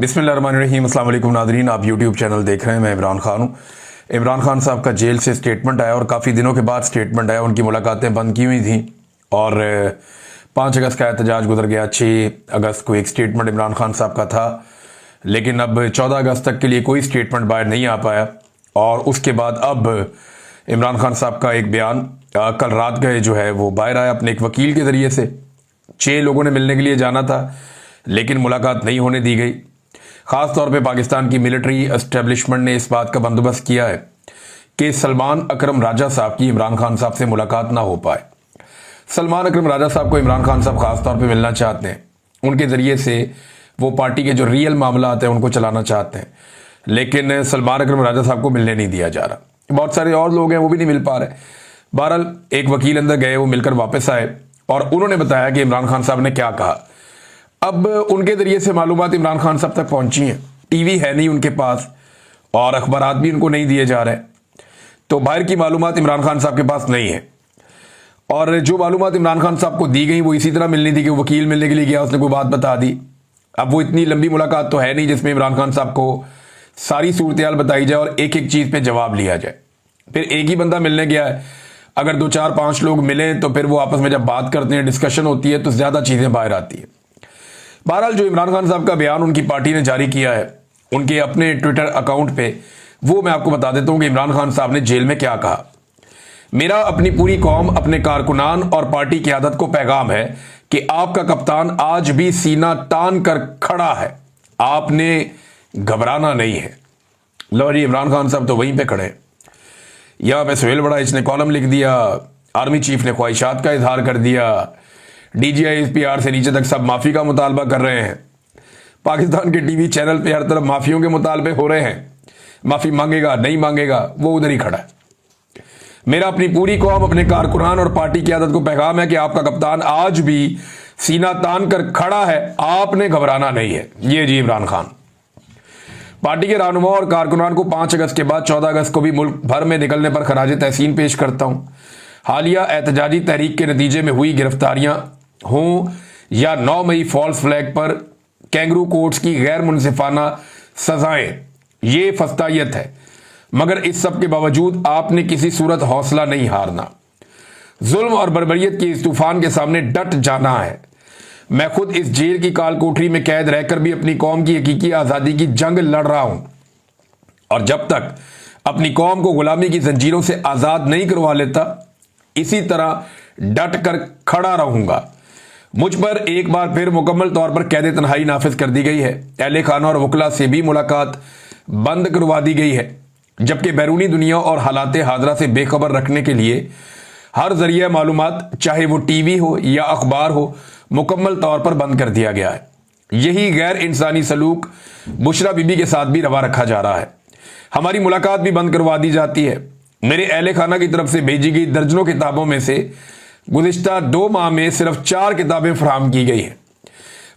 बिस्मिल्लाहिर्रहमानिर्रहीम। अस्सलाम वालेकुम नादरीन, आप यूट्यूब चैनल देख रहे हैं। मैं इमरान खान हूँ। इमरान खान साहब का जेल से स्टेटमेंट आया और काफ़ी दिनों के बाद स्टेटमेंट आया। उनकी मुलाकातें बंद की हुई थी और 5 अगस्त का एहतजाज गुजर गया। 6 अगस्त को एक स्टेटमेंट इमरान खान साहब का था, लेकिन अब 14 अगस्त तक के लिए कोई स्टेटमेंट बाहर नहीं आ पाया। और उसके बाद अब इमरान खान साहब का एक बयान कल रात गए जो है वो बाहर आया अपने एक वकील के ज़रिए से। 6 लोगों ने मिलने के लिए जाना था, लेकिन मुलाकात नहीं होने दी गई। ख़ास तौर पे पाकिस्तान की मिलिट्री एस्टेब्लिशमेंट ने इस बात का बंदोबस्त किया है कि सलमान अकरम राजा साहब की इमरान खान साहब से मुलाकात ना हो पाए। सलमान अकरम राजा साहब को इमरान खान साहब ख़ास तौर पे मिलना चाहते हैं। उनके ज़रिए से वो पार्टी के जो रियल मामला आते हैं उनको चलाना चाहते हैं, लेकिन सलमान अकरम राजा साहब को मिलने नहीं दिया जा रहा। बहुत सारे और लोग हैं वो भी नहीं मिल पा रहे। बहरहाल एक वकील अंदर गए, वो मिलकर वापस आए और उन्होंने बताया कि इमरान खान साहब ने क्या कहा। अब उनके जरिए से मालूमात इमरान खान साहब तक पहुंची हैं। टीवी है नहीं उनके पास और अखबारात भी उनको नहीं दिए जा रहे, तो बाहर की मालूमात इमरान खान साहब के पास नहीं है। और जो मालूमात इमरान खान साहब को दी गई वो इसी तरह मिलनी थी कि वकील मिलने के लिए गया, उसने कोई बात बता दी। अब वो इतनी लंबी मुलाकात तो है नहीं जिसमें इमरान खान साहब को सारी सूरत बताई जाए और एक एक चीज़ पे जवाब लिया जाए। फिर एक ही बंदा मिलने गया है, अगर 2 4 5 लोग मिले तो फिर वो आपस में जब बात करते हैं, डिस्कशन होती है, तो ज़्यादा चीज़ें बाहर आती है। बहरहाल जो इमरान खान साहब का बयान उनकी पार्टी ने जारी किया है उनके अपने ट्विटर अकाउंट पे, वो मैं आपको बता देता हूं कि इमरान खान साहब ने जेल में क्या कहा। मेरा अपनी पूरी कौम, अपने कारकुनान और पार्टी क़यादत को पैगाम है कि आपका कप्तान आज भी सीना तान कर खड़ा है, आपने घबराना नहीं है। लो जी, इमरान खान साहब तो वहीं पे खड़े। यहां पे सुहेल बड़ा इसने कॉलम लिख दिया, आर्मी चीफ ने ख्वाहिशात का इजहार कर दिया, DGI SPR से नीचे तक सब माफ़ी का मुतालबा कर रहे हैं। पाकिस्तान के टीवी चैनल पे हर तरफ माफ़ियों के मुतालबे हो रहे हैं। माफ़ी मांगेगा नहीं मांगेगा वो उधर ही खड़ा है। मेरा अपनी पूरी कौम, अपने कारकुनान और पार्टी की आदत को पैगाम है कि आपका कप्तान आज भी सीना तान कर खड़ा है, आपने घबराना नहीं है। ये जी इमरान खान। पार्टी के रहनुमा और कारकुनान को 5 अगस्त के बाद 14 अगस्त को भी मुल्क भर में निकलने पर खराज तहसीन पेश करता हूं। हालिया एहतजाजी तहरीक के नतीजे में हुई गिरफ्तारियां हों या 9 मई फॉल्स फ्लैग पर कैंगरू कोर्ट्स की गैर मुनसिफाना सजाएं, ये फस्तायत है। मगर इस सब के बावजूद आपने किसी सूरत हौसला नहीं हारना। जुल्म और बर्बरियत के इस तूफान के सामने डट जाना है। मैं खुद इस जेल की काल कोठरी में कैद रहकर भी अपनी कौम की हकीकी आज़ादी की जंग लड़ रहा हूं, और जब तक अपनी कौम को गुलामी की जंजीरों से आज़ाद नहीं करवा लेता, इसी तरह डट कर खड़ा रहूंगा। मुझ पर एक बार फिर मुकम्मल तौर पर कैद तन्हाई नाफिज कर दी गई है। अहले खाना और वकला से भी मुलाकात बंद करवा दी गई है, जबकि बैरूनी दुनिया और हालात हाजरा से बेखबर रखने के लिए हर जरिया मालूमात, चाहे वो टीवी हो या अखबार हो, मुकम्मल तौर पर बंद कर दिया गया है। यही गैर इंसानी सलूक बुशरा बीबी के साथ भी रवा रखा जा रहा है। हमारी मुलाकात भी बंद करवा दी जाती है। मेरे अहले खाना की तरफ से भेजी गई दर्जनों किताबों में से गुज़िश्ता 2 माह में सिर्फ 4 किताबें फराहम की गई हैं,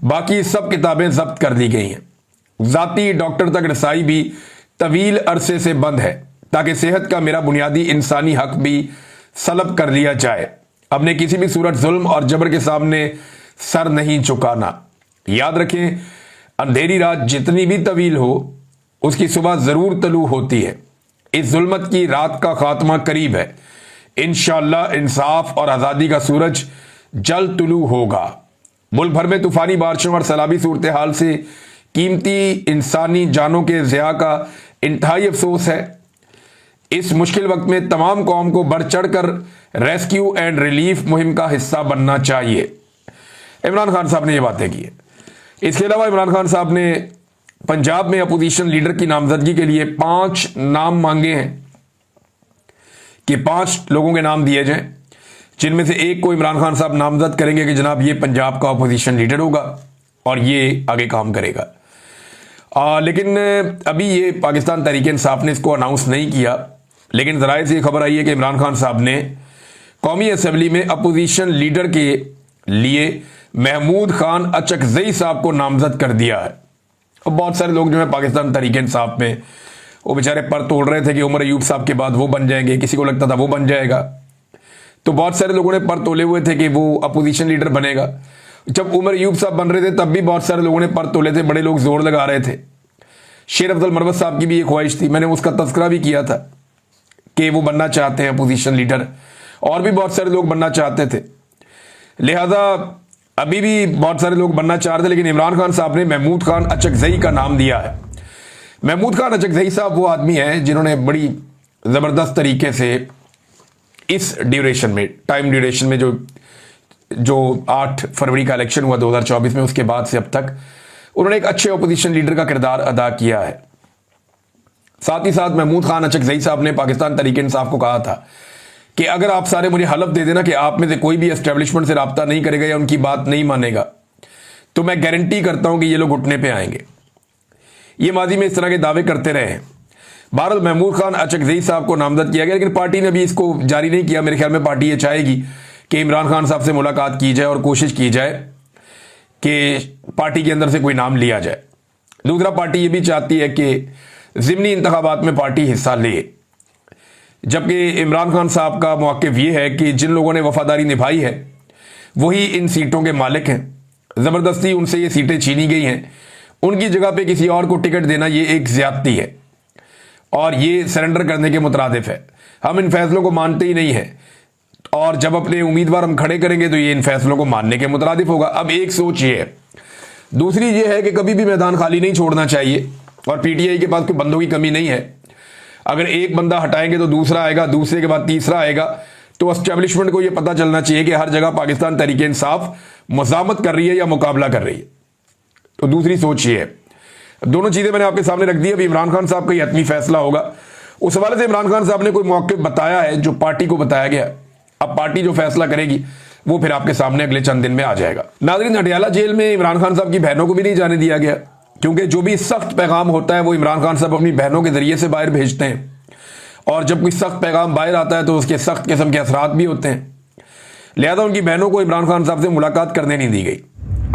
बाकी सब किताबें जब्त कर दी गई हैं। ज़ाती डॉक्टर तक रसाई भी तवील अरसे से बंद है, ताकि सेहत का मेरा बुनियादी इंसानी हक भी सलब कर लिया जाए। अब ने किसी भी सूरत जुल्म और जबर के सामने सर नहीं झुकाना। याद रखें, अंधेरी रात जितनी भी तवील हो, उसकी सुबह ज़रूर तलू होती है। इस जुल्मत की रात का खात्मा करीब है। इंशाअल्लाह इंसाफ और आज़ादी का सूरज जल्द तुलू होगा। मुल्क भर में तूफानी बारिशों और सैलाबी सूरत हाल से कीमती इंसानी जानों के ज़िया का इंतहाई अफसोस है। इस मुश्किल वक्त में तमाम कौम को बढ़ चढ़ कर रेस्क्यू एंड रिलीफ मुहिम का हिस्सा बनना चाहिए। इमरान खान साहब ने ये बातें की है। इसके अलावा इमरान खान साहब ने पंजाब में अपोजिशन लीडर की नामजदगी के लिए 5 नाम मांगे हैं कि 5 लोगों के नाम दिए जाएं, जिनमें से एक को इमरान खान साहब नामजद करेंगे कि जनाब ये पंजाब का अपोजिशन लीडर होगा और ये आगे काम करेगा। लेकिन अभी ये पाकिस्तान तहरीक इंसाफ ने इसको अनाउंस नहीं किया, लेकिन ज़राए से खबर आई है कि इमरान खान साहब ने कौमी असम्बली में अपोजिशन लीडर के लिए महमूद खान अचकजई साहब को नामजद कर दिया है। और बहुत सारे लोग जो है पाकिस्तान तहरीक इंसाफ में वो बेचारे पर तोड़ रहे थे कि उमर अयूब साहब के बाद वो बन जाएंगे, किसी को लगता था वो बन जाएगा, तो बहुत सारे लोगों ने पर तोले हुए थे कि वो अपोजिशन लीडर बनेगा। जब उमर अयूब साहब बन रहे थे तब भी बहुत सारे लोगों ने पर तोले थे, बड़े लोग जोर लगा रहे थे। शेर अफजल मरवत साहब की भी एक ख्वाहिश थी, मैंने उसका तस्करा भी किया था कि वो बनना चाहते हैं अपोजिशन लीडर, और भी बहुत सारे लोग बनना चाहते थे। लिहाजा अभी भी बहुत सारे लोग बनना चाह रहे थे, लेकिन इमरान खान साहब ने महमूद खान अचकजई का नाम दिया है। महमूद खान अचकजई साहब वो आदमी हैं जिन्होंने बड़ी ज़बरदस्त तरीके से इस ड्यूरेशन में, टाइम ड्यूरेशन में, जो 8 फरवरी का इलेक्शन हुआ 2024 में, उसके बाद से अब तक उन्होंने एक अच्छे अपोजिशन लीडर का किरदार अदा किया है। साथ ही साथ महमूद खान अचकजई साहब ने पाकिस्तान तहरीक इंसाफ को कहा था कि अगर आप सारे मुझे हलफ दे देना कि आप में से कोई भी एस्टेब्लिशमेंट से रब्ता नहीं करेगा या उनकी बात नहीं मानेगा, तो मैं गारंटी करता हूं कि ये लोग घुटने पे आएंगे। ये माजी में इस तरह के दावे करते रहे हैं। बहरहाल महमूद खान अचकजई साहब को नामजद किया गया, लेकिन पार्टी ने अभी इसको जारी नहीं किया। मेरे ख्याल में पार्टी ये चाहेगी कि इमरान खान साहब से मुलाकात की जाए और कोशिश की जाए कि पार्टी के अंदर से कोई नाम लिया जाए। दूसरा, पार्टी ये भी चाहती है कि ज़िमनी इंतखाबात में पार्टी हिस्सा ले, जबकि इमरान खान साहब का मौक़िफ़ ये है कि जिन लोगों ने वफादारी निभाई है वही इन सीटों के मालिक हैं। ज़बरदस्ती उनसे ये सीटें छीनी गई हैं, उनकी जगह पे किसी और को टिकट देना ये एक ज़्यादती है और ये सरेंडर करने के मुतरादिफ है। हम इन फैसलों को मानते ही नहीं हैं, और जब अपने उम्मीदवार हम खड़े करेंगे तो ये इन फैसलों को मानने के मुतरादिफ होगा। अब एक सोच ये है। दूसरी ये है कि कभी भी मैदान खाली नहीं छोड़ना चाहिए, और पीटीआई के पास कोई बंदों की कमी नहीं है। अगर एक बंदा हटाएंगे तो दूसरा आएगा, दूसरे के बाद तीसरा आएगा, तो एस्टेब्लिशमेंट को यह पता चलना चाहिए कि हर जगह पाकिस्तान तहरीक इंसाफ मज़ामत कर रही है या मुकाबला कर रही है। तो दूसरी सोच ये है। दोनों चीज़ें मैंने आपके सामने रख दी। अभी इमरान खान साहब का ये हतमी फैसला होगा। उस हवाले से इमरान खान साहब ने कोई मौक़िफ़ बताया है जो पार्टी को बताया गया। अब पार्टी जो फैसला करेगी वो फिर आपके सामने अगले चंद दिन में आ जाएगा। नाज़रीन, अडियाला जेल में इमरान खान साहब की बहनों को भी नहीं जाने दिया गया, क्योंकि जो भी सख्त पैगाम होता है वो इमरान खान साहब अपनी बहनों के जरिए से बाहर भेजते हैं, और जब कोई सख्त पैगाम बाहर आता है तो उसके सख्त किस्म के असरात भी होते हैं। लिहाजा उनकी बहनों को इमरान खान साहब से मुलाकात करने नहीं दी गई।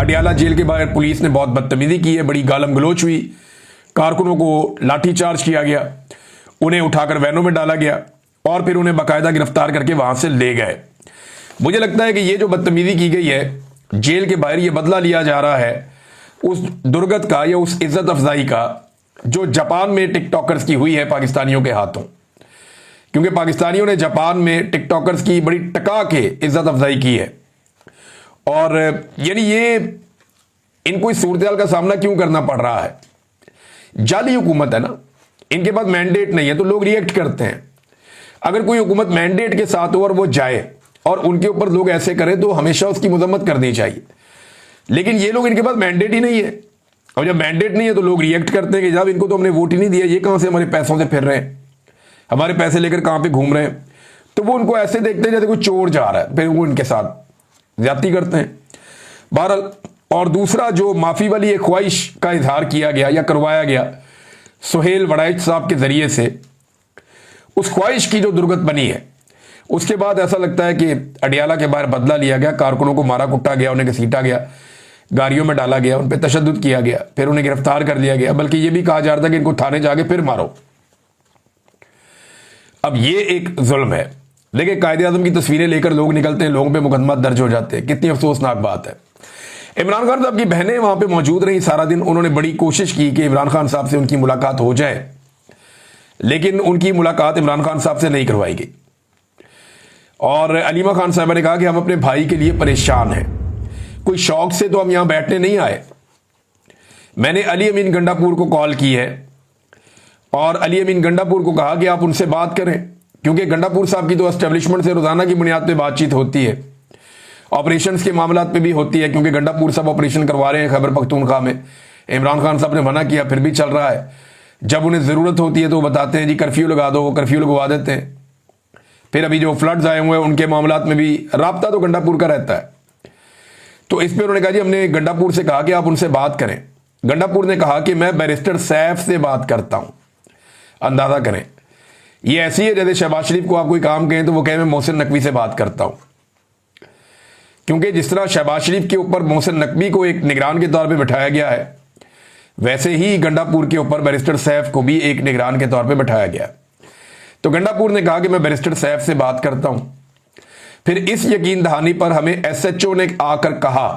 अडियाला जेल के बाहर पुलिस ने बहुत बदतमीजी की है, बड़ी गालम गलोच हुई, कारकुनों को लाठीचार्ज किया गया, उन्हें उठाकर वैनों में डाला गया और फिर उन्हें बाकायदा गिरफ्तार करके वहां से ले गए। मुझे लगता है कि ये जो बदतमीजी की गई है जेल के बाहर, ये बदला लिया जा रहा है उस दुर्गत का या उस इज्जत अफजाई का जो जापान में टिकटॉकर्स की हुई है पाकिस्तानियों के हाथों। क्योंकि पाकिस्तानियों ने जापान में टिकटॉकर्स की बड़ी टका के इज्जत अफजाई की है, और यानी ये इनको इस सूरत का सामना क्यों करना पड़ रहा है? जाली हुकूमत है ना, इनके पास मैंडेट नहीं है तो लोग रिएक्ट करते हैं। अगर कोई हुकूमत मैंडेट के साथ हो और वो जाए और उनके ऊपर लोग ऐसे करें तो हमेशा उसकी मजम्मत करनी चाहिए। लेकिन ये लोग, इनके पास मैंडेट ही नहीं है, और जब मैंडेट नहीं है तो लोग रिएक्ट करते हैं कि जब इनको तो हमने वोट ही नहीं दिया, ये कहां से हमारे पैसों से फिर रहे हैं, हमारे पैसे लेकर कहां पे घूम रहे हैं। तो वो उनको ऐसे देखते हैं जैसे कोई चोर जा रहा है, फिर वो इनके साथ ज्यादती करते हैं। बहरहाल, और दूसरा जो माफी वाली एक ख्वाहिश का इजहार किया गया या करवाया गया सुहेल वड़ाइच साहब के जरिए से, उस ख्वाहिश की जो दुर्गत बनी है, उसके बाद ऐसा लगता है कि अडियाला के बाहर बदला लिया गया, कारकुनों को मारा कुटा गया, उन्हें घसीटा गया, गाड़ियों में डाला गया, उन पर तशद्दुद किया गया, फिर उन्हें गिरफ्तार कर लिया गया, बल्कि यह भी कहा जा रहा था कि इनको थाने जाके फिर मारो। अब ये एक जुल्म है। देखिए, कायदे आज़म की तस्वीरें लेकर लोग निकलते हैं, लोगों पे मुकदमा दर्ज हो जाते हैं, कितनी अफसोसनाक बात है। इमरान खान साहब की बहनें वहां पे मौजूद रही सारा दिन, उन्होंने बड़ी कोशिश की कि इमरान खान साहब से उनकी मुलाकात हो जाए, लेकिन उनकी मुलाकात इमरान खान साहब से नहीं करवाई गई। और अलीमा खान साहब ने कहा कि हम अपने भाई के लिए परेशान हैं, कोई शौक से तो हम यहां बैठने नहीं आए। मैंने अली अमीन गंडापुर को कॉल की है और अली अमीन गंडापुर को कहा कि आप उनसे बात करें, क्योंकि गंडापुर साहब की तो एस्टेब्लिशमेंट से रोजाना की बुनियाद पर बातचीत होती है, ऑपरेशंस के मामला पे भी होती है, क्योंकि गंडापुर साहब ऑपरेशन करवा रहे हैं खैबर पख्तूनख्वा में। इमरान खान साहब ने मना किया, फिर भी चल रहा है। जब उन्हें ज़रूरत होती है तो वो बताते हैं जी कर्फ्यू लगा दो, वो कर्फ्यू लगवा देते हैं। फिर अभी जो फ्लड्स आए हुए हैं उनके मामला में भी राब्ता तो गंडापुर का रहता है। तो इस पर उन्होंने कहा जी हमने गंडापुर से कहा कि आप उनसे बात करें। गंडापुर ने कहा कि मैं बैरिस्टर सैफ से बात करता हूं। अंदाजा करें, ये ऐसी है जैसे शहबाज शरीफ को आप कोई काम कहें तो वो कहें मैं मोहसिन नकवी से बात करता हूं। क्योंकि जिस तरह शहबाज शरीफ के ऊपर मोहसिन नकवी को एक निगरान के तौर पे बिठाया गया है, वैसे ही गंडापुर के ऊपर बैरिस्टर सैफ को भी एक निगरान के तौर पे बिठाया गया। तो गंडापुर ने कहा कि मैं बैरिस्टर सैफ से बात करता हूं। फिर इस यकीन दहानी पर हमें एसएचओ ने आकर कहा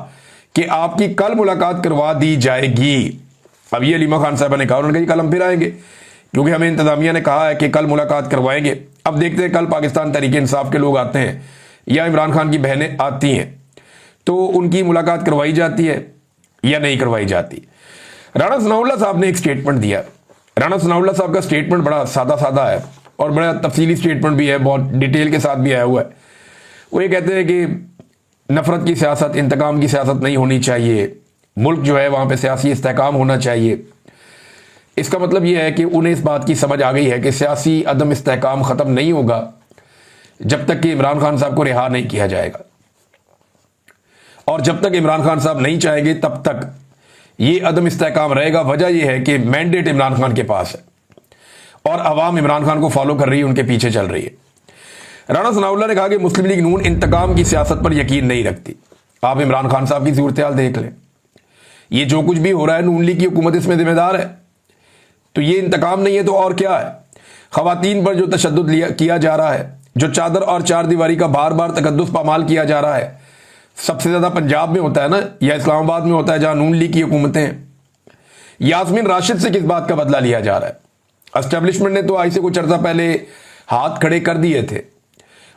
कि आपकी कल मुलाकात करवा दी जाएगी। अब ये अलीमा खान साहबा ने कहा, उन्होंने कहा कल हम फिर आएंगे क्योंकि हमें इंतजामिया ने कहा है कि कल मुलाकात करवाएंगे। अब देखते हैं कल पाकिस्तान तहरीक इंसाफ के लोग आते हैं या इमरान खान की बहनें आती हैं तो उनकी मुलाकात करवाई जाती है या नहीं करवाई जाती। राणा सनाउल्लाह साहब ने एक स्टेटमेंट दिया। राणा सनाउल्लाह साहब का स्टेटमेंट बड़ा सादा सादा है और बड़ा तफसीली स्टेटमेंट भी है, बहुत डिटेल के साथ भी आया हुआ है। वो ये कहते हैं कि नफरत की सियासत, इंतकाम की सियासत नहीं होनी चाहिए, मुल्क जो है वहाँ पे सियासी इस्तेहकाम होना चाहिए। इसका मतलब यह है कि उन्हें इस बात की समझ आ गई है कि सियासी अदम इस्तेहकाम ख़त्म नहीं होगा जब तक कि इमरान खान साहब को रिहा नहीं किया जाएगा, और जब तक इमरान खान साहब नहीं चाहेंगे तब तक ये अदम इस्तेहकाम रहेगा। वजह यह है कि मैंडेट इमरान खान के पास है और अवाम इमरान खान को फॉलो कर रही है, उनके पीछे चल रही है। राणा सनाउल्लाह ने कहा कि मुस्लिम लीग नून इंतकाम की सियासत पर यकीन नहीं रखती। आप इमरान खान साहब की सूरत हाल देख लें, ये जो कुछ भी हो रहा है नून लीग की हुकूमत इसमें जिम्मेदार है। तो ये इंतकाम नहीं है तो और क्या है? खवातीन पर जो तशद्दुद किया जा रहा है, जो चादर और चार दीवारी का बार बार तकद्दुस पामाल किया जा रहा है, सबसे ज्यादा पंजाब में होता है ना, या इस्लामाबाद में होता है जहां नून लीग की हुकूमतें हैं। यास्मीन राशिद से किस बात का बदला लिया जा रहा है? एस्टेब्लिशमेंट ने तो आज से कुछ अर्सा पहले हाथ खड़े कर दिए थे।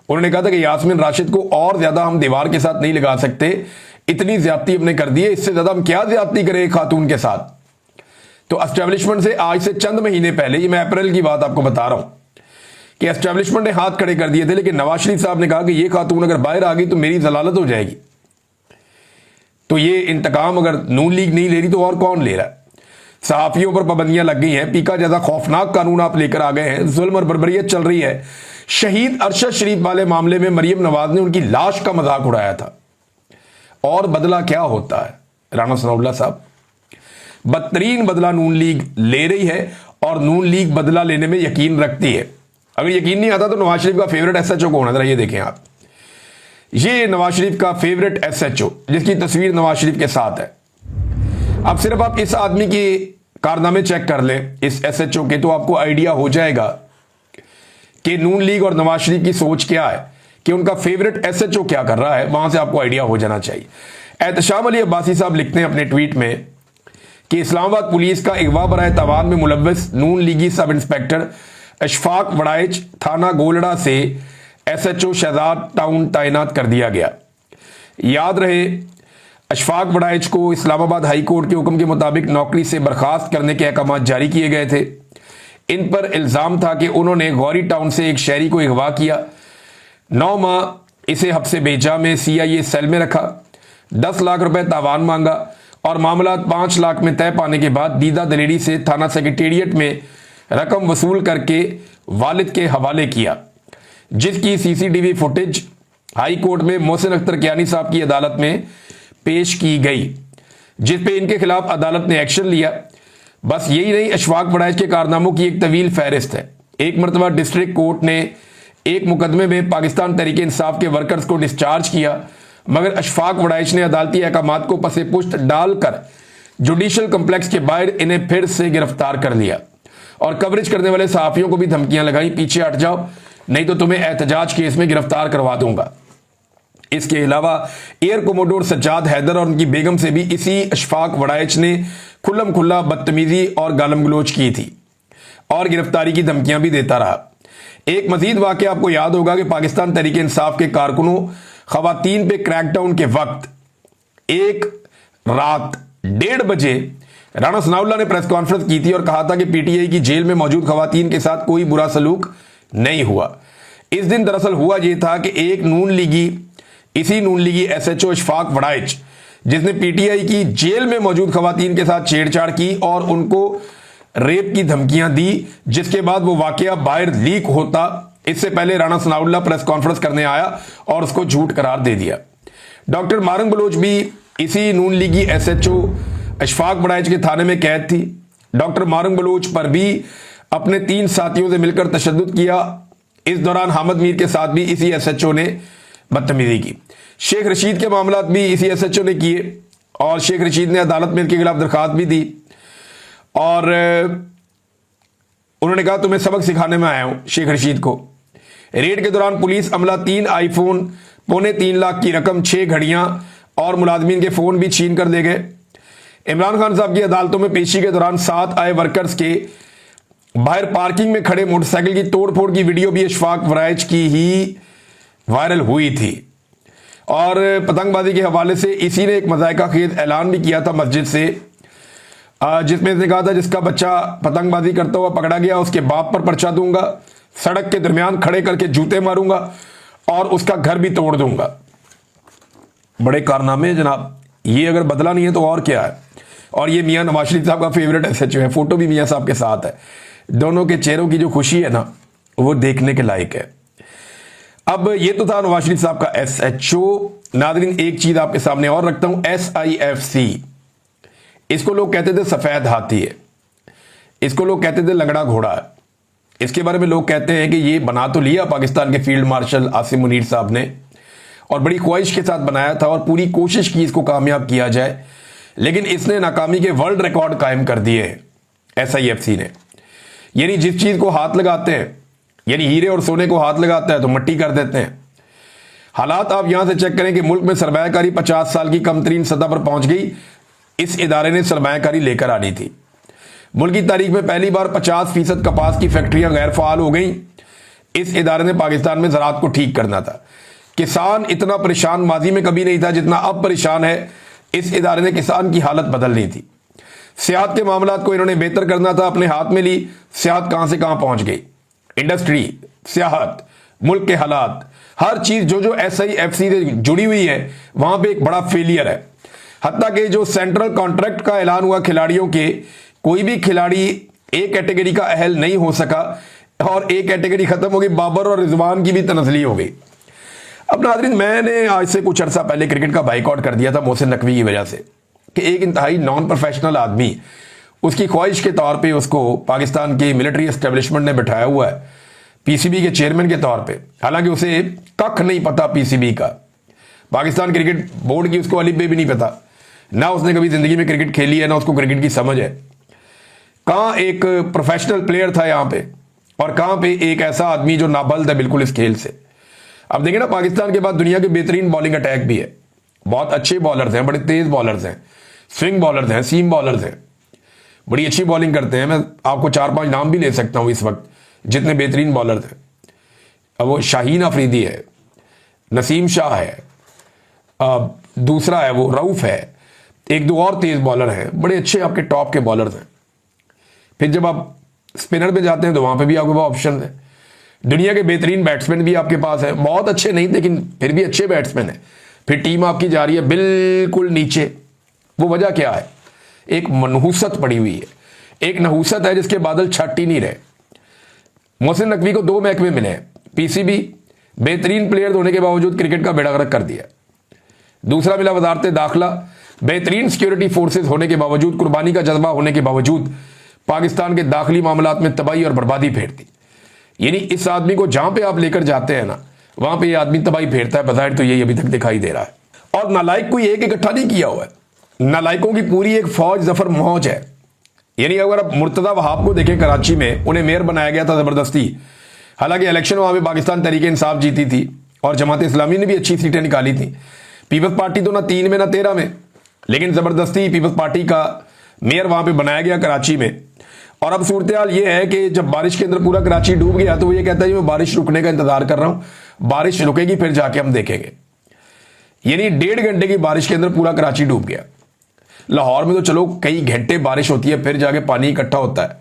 उन्होंने कहा था कि यास्मीन राशिद को और ज्यादा हम दीवार के साथ नहीं लगा सकते, इतनी ज्यादती हमने कर दी है, इससे ज्यादा हम क्या ज्यादती करें एक खातून के साथ। तो एस्टेब्लिशमेंट से आज से चंद महीने पहले, ये मैं अप्रैल की बात आपको बता रहा हूं, कि एस्टेब्लिशमेंट ने हाथ खड़े कर दिए थे, लेकिन नवाज शरीफ साहब ने कहा कि ये खातून अगर बाहर आ गई तो मेरी जलालत हो जाएगी। तो ये इंतकाम अगर नून लीग नहीं ले रही तो और कौन ले रहा है? सहाफियों पर पाबंदियां लग गई हैं, पीका जैसा खौफनाक कानून आप लेकर आ गए हैं, जुल्म और बर्बरियत चल रही है। शहीद अरशद शरीफ वाले मामले में मरियम नवाज ने उनकी लाश का मजाक उड़ाया था, और बदला क्या होता है? राणा सनाउल्लाह साहब, बदतरीन बदला नून लीग ले रही है और नून लीग बदला लेने में यकीन रखती है। अगर यकीन नहीं आता तो नवाज शरीफ का फेवरेट एसएचओ कौन है, जरा ये देखें आप। ये नवाज शरीफ का फेवरेट एसएचओ जिसकी तस्वीर नवाज शरीफ के साथ है। अब सिर्फ आप इस आदमी के कारनामे चेक कर लें, इस एसएचओ के, तो आपको आइडिया हो जाएगा कि नून लीग और नवाज शरीफ की सोच क्या है, कि उनका फेवरेट एसएचओ क्या कर रहा है। वहां से आपको आइडिया हो जाना चाहिए। एहतशाम अली अब्बासी साहब लिखते हैं अपने ट्वीट में कि इस्लामाबाद पुलिस का अगवा बराए तावान में मुलव्वस नून लीगी सब इंस्पेक्टर अशफाक वड़ाइच थाना गोलड़ा से एसएचओ शहजाद टाउन तैनात कर दिया गया। याद रहे, अशफाक वड़ाइच को इस्लामाबाद हाई कोर्ट के हुक्म के मुताबिक नौकरी से बर्खास्त करने के अहकाम जारी किए गए थे। इन पर इल्जाम था कि उन्होंने गौरी टाउन से एक शहरी को अगवा किया, 9 माह इसे हब्से बेजा में सीआईए सेल में रखा, 10 लाख रुपए तावान मांगा और मामला 5 लाख में तय पाने के बाद दीदा दलेरी से थाना सेक्रेटेरिएट में रकम वसूल करके वालिद के हवाले किया, जिसकी सीसीटीवी फुटेज हाई कोर्ट में मोहसिन अख्तर कियानी साहब की अदालत में पेश की गई, जिस पे इनके खिलाफ अदालत ने एक्शन लिया। बस यही नहीं, अशफाक वड़ाइच के कारनामों की एक तवील फहरिस्त है। एक मरतबा डिस्ट्रिक्ट कोर्ट ने एक मुकदमे में पाकिस्तान तहरीक इंसाफ के वर्कर्स को डिस्चार्ज किया, मगर अशफाक वड़ाइच ने अदालती अहकामात को पसे पुश्त डालकर जुडिशल कम्प्लेक्स के बाहर इन्हें फिर से गिरफ्तार कर लिया और कवरेज करने वाले सहाफियों को भी धमकियां लगाई, पीछे हट जाओ नहीं तो तुम्हें एहतजाज केस में गिरफ्तार करवा दूंगा। इसके अलावा एयर कोमोडोर सज्जाद हैदर और उनकी बेगम से भी इसी अशफाक वड़ाइच ने खुल्लम खुल्ला बदतमीजी और गालम गलोच की थी और गिरफ्तारी की धमकियां भी देता रहा। एक मजीद वाकया आपको याद होगा कि पाकिस्तान तहरीक इंसाफ के कारकुनों खवातीन पे क्रैकडाउन के वक्त एक रात 1:30 बजे राणा सनाउल्लाह ने प्रेस कॉन्फ्रेंस की थी और कहा था कि पीटीआई की जेल में मौजूद खवातीन के साथ कोई बुरा सलूक नहीं हुआ। इस दिन दरअसल हुआ यह था कि एक इसी नून लीगी एसएचओ अशफाक वड़ाइच, जिसने पीटीआई की जेल में मौजूद खवातीन के साथ छेड़छाड़ की और उनको रेप की धमकियां दी, जिसके बाद वो वाकया बाहर लीक होता। इससे पहले राणा सनाउल्लाह प्रेस कॉन्फ्रेंस करने आया और उसको झूठ करार दे दिया। डॉक्टर मारंग बलोच भी इसी नून लीगी एसएचओ अशफाक वड़ाइच के थाने में कैद थी। डॉक्टर मारंग बलोच पर भी अपने 3 साथियों से मिलकर तशद्दुद किया। इस दौरान हामिद मीर के साथ भी इसी एसएचओ ने बदतमीजी की। शेख रशीद के मामला भी इसी एसएचओ ने किए और शेख रशीद ने अदालत में इनके खिलाफ दरखास्त भी दी और उन्होंने कहा तुम्हें सबक सिखाने में आया हूं शेख रशीद को। रेड के दौरान पुलिस अमला 3 आईफोन, 3.25 लाख की रकम, 6 घड़ियां और मुलाजमीन के फ़ोन भी छीन कर ले गए। इमरान खान साहब की अदालतों में पेशी के दौरान 7 आए वर्कर्स के बाहर पार्किंग में खड़े मोटरसाइकिल की तोड़फोड़ की वीडियो भी इशफाक वराइज की ही वायरल हुई थी। और पतंगबाजी के हवाले से इसी ने एक मज़ाइका खेज ऐलान भी किया था मस्जिद से, जिसमें इसने कहा था जिसका बच्चा पतंगबाजी करता हुआ पकड़ा गया उसके बाप पर पर्चा दूंगा, सड़क के दरमियान खड़े करके जूते मारूंगा और उसका घर भी तोड़ दूंगा। बड़े कारनामे जनाब, ये अगर बदला नहीं है तो और क्या है। और ये मियां नवाज शरीफ साहब का फेवरेट SHO है, फोटो भी मियां साहब के साथ है। दोनों के चेहरों की जो खुशी है ना वो देखने के लायक है। अब ये तो था नवाज शरीफ साहब का SHO। नाज़रीन एक चीज आपके सामने और रखता हूं, SIFC, इसको लोग कहते थे सफेद हाथी है, इसको लोग कहते थे लंगड़ा घोड़ा है। इसके बारे में लोग कहते हैं कि ये बना तो लिया पाकिस्तान के फील्ड मार्शल आसिम मुनीर साहब ने और बड़ी ख्वाहिश के साथ बनाया था और पूरी कोशिश की इसको कामयाब किया जाए, लेकिन इसने नाकामी के वर्ल्ड रिकॉर्ड कायम कर दिए हैं SIFC ने। यानी जिस चीज को हाथ लगाते हैं, यानी हीरे और सोने को हाथ लगाता है तो मट्टी कर देते हैं। हालात आप यहां से चेक करें कि मुल्क में सरमायाकारी 50 साल की कम तरीन सतह पर पहुंच गई। इस इदारे ने सरमायाकारी लेकर आनी थी। मुल्क की तारीख में पहली बार 50% कपास की फैक्ट्रियां गैर फाल हो गई। इस इदारे ने पाकिस्तान में ज़राअत को ठीक करना था। किसान इतना परेशान माजी में कभी नहीं था जितना अब परेशान है। इस इदारे ने किसान की हालत बदलनी थी। सियाहत के मामलात को इन्होंने बेहतर करना था, अपने हाथ में ली। सियाहत कहां से कहां पहुंच गई। इंडस्ट्री, सियाहत, मुल्क के हालात, हर चीज जो SIFC से जुड़ी हुई है वहां पे एक बड़ा फेलियर है। हत्ता कि जो सेंट्रल कॉन्ट्रैक्ट का ऐलान हुआ खिलाड़ियों के, कोई भी खिलाड़ी ए कैटेगरी का अहल नहीं हो सका और ए कैटेगरी खत्म हो गई। बाबर और रिजवान की भी तनजली हो गई। अब नाज़रीन, मैंने आज से कुछ अर्सा पहले क्रिकेट का बाइकआउट कर दिया था मोहसिन नकवी की वजह से कि एक इंतहाई नॉन प्रोफेशनल आदमी, उसकी ख्वाहिश के तौर पे उसको पाकिस्तान की मिलिट्री एस्टेब्लिशमेंट ने बिठाया हुआ है PCB के चेयरमैन के तौर पे। हालांकि उसे कख नहीं पता PCB का, पाकिस्तान क्रिकेट बोर्ड की उसको अलिफ बे भी नहीं पता, ना उसने कभी जिंदगी में क्रिकेट खेली है, ना उसको क्रिकेट की समझ है। कहां एक प्रोफेशनल प्लेयर था यहां पे और कहां पे एक ऐसा आदमी जो नाबल्द है बिल्कुल इस खेल से। अब देखिए ना, पाकिस्तान के बाद दुनिया के बेहतरीन बॉलिंग अटैक भी है। बहुत अच्छे बॉलर्स हैं, बड़े तेज बॉलर्स हैं, स्विंग बॉलर्स हैं, सीम बॉलर्स हैं, बड़ी अच्छी बॉलिंग करते हैं। मैं आपको 4-5 नाम भी ले सकता हूं इस वक्त जितने बेहतरीन बॉलर थे। अब वो शाहीन अफरीदी है, नसीम शाह है, दूसरा है वो रऊफ है, एक दो और तेज बॉलर हैं, बड़े अच्छे आपके टॉप के बॉलर्स हैं। फिर जब आप स्पिनर पे जाते हैं तो वहां पे भी आपके पास ऑप्शन है। दुनिया के बेहतरीन बैट्समैन भी आपके पास है, बहुत अच्छे नहीं लेकिन फिर भी अच्छे बैट्समैन है। फिर टीम आपकी जा रही है बिल्कुल नीचे। वो वजह क्या है? एक मनहूसत पड़ी हुई है, एक नहूसत है जिसके बादल छट ही नहीं रहे। मोहसिन नकवी को 2 महकमे मिले हैं, PCB बेहतरीन प्लेयर होने के बावजूद क्रिकेट का बेड़ा गर्क कर दिया। दूसरा मिला वजारत दाखिला, बेहतरीन सिक्योरिटी फोर्सेज होने के बावजूद, कुर्बानी का जज्बा होने के बावजूद पाकिस्तान के दाखिली मामलात में तबाही और बर्बादी फेरती। यानी इस आदमी को जहां पे आप लेकर जाते हैं ना, वहां पे ये आदमी तबाही फेरता है। बज़ाहिर तो यही अभी तक दिखाई दे रहा है। और नालायक कोई एक इकट्ठा नहीं किया हुआ है, नालायकों की पूरी एक फौज जफर मौज है। यानी अगर आप मुर्तजा वहाब को देखें, कराची में उन्हें मेयर बनाया गया था जबरदस्ती। हालांकि इलेक्शन वहां पे पाकिस्तान तहरीक इंसाफ जीती थी और जमात इस्लामी ने भी अच्छी सीटें निकाली थी। पीपल्स पार्टी तो ना 3 में ना 13 में, लेकिन जबरदस्ती पीपल्स पार्टी का मेयर वहां पे बनाया गया कराची में। और अब सूरत हाल ये है कि जब बारिश के अंदर पूरा कराची डूब गया तो वो ये कहता है मैं बारिश रुकने का इंतजार कर रहा हूं, बारिश रुकेगी फिर जाके हम देखेंगे। यानी 1.5 घंटे की बारिश के अंदर पूरा कराची डूब गया। लाहौर में तो चलो कई घंटे बारिश होती है, फिर जाके पानी इकट्ठा होता है,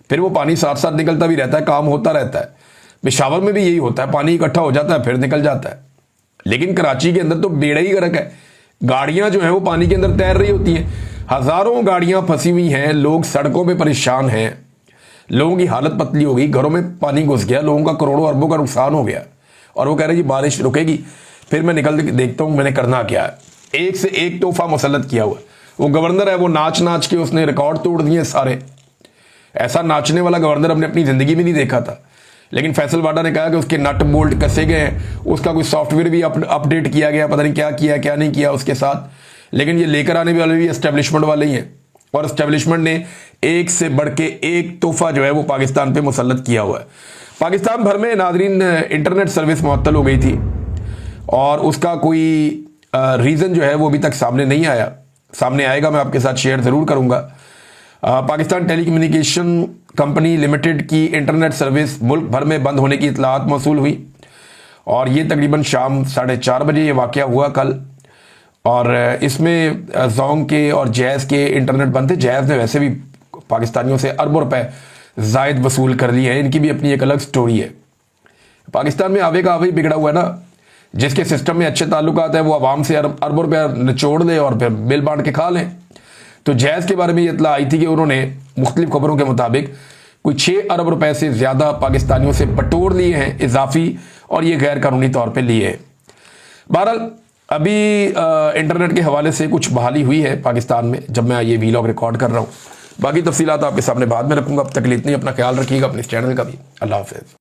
फिर वो पानी साथ साथ निकलता भी रहता है, काम होता रहता है। पेशावर में भी यही होता है, पानी इकट्ठा हो जाता है फिर निकल जाता है। लेकिन कराची के अंदर तो बेड़ा ही गर्क है। गाड़ियां जो है वो पानी के अंदर तैर रही होती हैं, हजारों गाड़ियां फंसी हुई हैं, लोग सड़कों पे परेशान हैं, लोगों की हालत पतली हो गई, घरों में पानी घुस गया, लोगों का करोड़ों अरबों का नुकसान हो गया। और वो कह रहे हैं जी बारिश रुकेगी फिर मैं निकल देखता हूं मैंने करना क्या है। एक से एक तोहफा मुसल्लत किया हुआ। वो गवर्नर है, वो नाच नाच के उसने रिकॉर्ड तोड़ दिए सारे। ऐसा नाचने वाला गवर्नर हमने अपनी जिंदगी में नहीं देखा था। लेकिन फैसल वाडा ने कहा कि उसके नट बोल्ट कसे गए हैं, उसका कोई सॉफ्टवेयर भी अपडेट किया गया, पता नहीं क्या किया क्या नहीं किया उसके साथ। लेकिन ये लेकर आने वाले भी एस्टेब्लिशमेंट वाले ही हैं और एस्टेब्लिशमेंट ने एक से बढ़ के एक तोहफा जो है वो पाकिस्तान पे मुसल्लत किया हुआ है। पाकिस्तान भर में नाजरीन इंटरनेट सर्विस मुअत्तल हो गई थी और उसका कोई रीज़न जो है वो अभी तक सामने नहीं आया, सामने आएगा मैं आपके साथ शेयर ज़रूर करूँगा। पाकिस्तान टेलीकम्युनिकेशन कंपनी लिमिटेड की इंटरनेट सर्विस मुल्क भर में बंद होने की इतलात मौसूल हुई और ये तकरीबन शाम 4:30 बजे ये वाक़या हुआ कल। और इसमें जोंग के और जैज़ के इंटरनेट बंद थे। जैज़ ने वैसे भी पाकिस्तानियों से अरबों रुपए जायद वसूल कर लिए हैं, इनकी भी अपनी एक अलग स्टोरी है। पाकिस्तान में आवे का आवे ही बिगड़ा हुआ है ना, जिसके सिस्टम में अच्छे ताल्लुकात है वो आवाम से अरबों रुपया निचोड़ दे और फिर बिल बांट के खा लें। तो जैज़ के बारे में ये इतला आई थी कि उन्होंने मुख्तलिफ खबरों के मुताबिक कोई 6 अरब रुपए से ज़्यादा पाकिस्तानियों से बटोर लिए हैं इजाफी, और ये गैर कानूनी तौर पर लिए हैं। बहरहाल अभी इंटरनेट के हवाले से कुछ बहाली हुई है पाकिस्तान में जब मैं ये वीलॉग रिकॉर्ड कर रहा हूँ। बाकी तफसीलात आपके सामने बाद में रखूँगा। अब तक इतनी, अपना ख्याल रखिएगा, अपने इस चैनल का भी। अल्लाह हाफ़िज़।